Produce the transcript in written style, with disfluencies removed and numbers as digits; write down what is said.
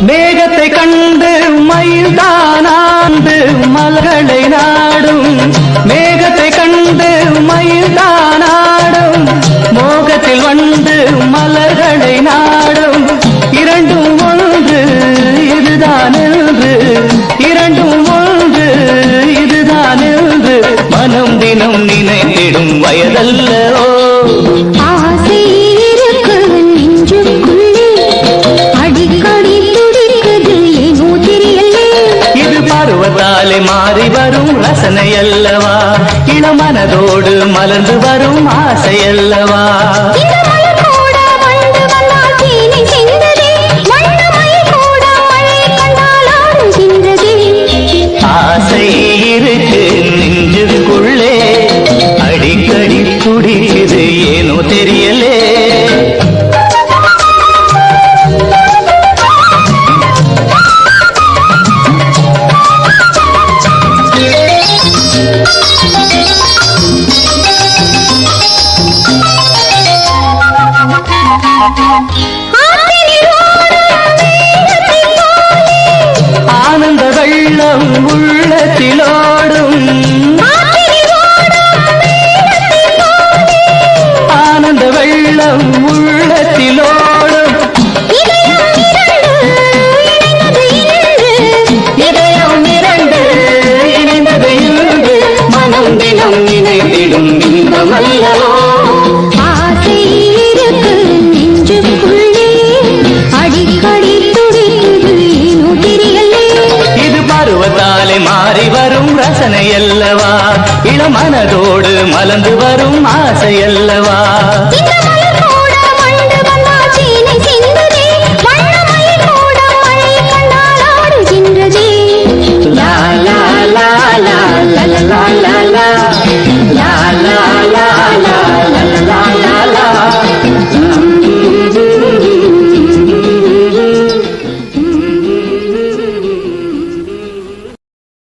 மேகத்தை கண்டு மயில் தானாண்டு மலர்களை நாடும். மேகத்தை கண்டு மயில் தானாடும், மோகத்தில் வந்து மலர்களை நாடும். இரண்டும் ஒன்று இதுதான் என்று, இரண்டும் ஒன்று இதுதான் என்று மனம் தினம் நினைத்திடும் வயதல்லவோ. பருவத்தாலே மாறி வரும் ரசனை அல்லவா, இளமனதோடு மலர்ந்து வரும் ஆசை அல்லவா. ஆசை இருக்கு நெஞ்சுக்குள்ளே, அடிக்கடி துடிக்குது ஏனோ தெரியலே. ஆனந்த வெள்ளம் உள்ளத்திலோடும், ஆனந்த வெள்ளம் உள்ளத்திலோடும். இதயம் இரண்டு இணைந்தது இன்று, மனம் தினம் நினைத்திடும் இன்பமல்லவோ. பருவத்தாலே மாறி வரும் ரசனை அல்லவா, இளமனதோடு மலர்ந்து வரும் ஆசை அல்லவா.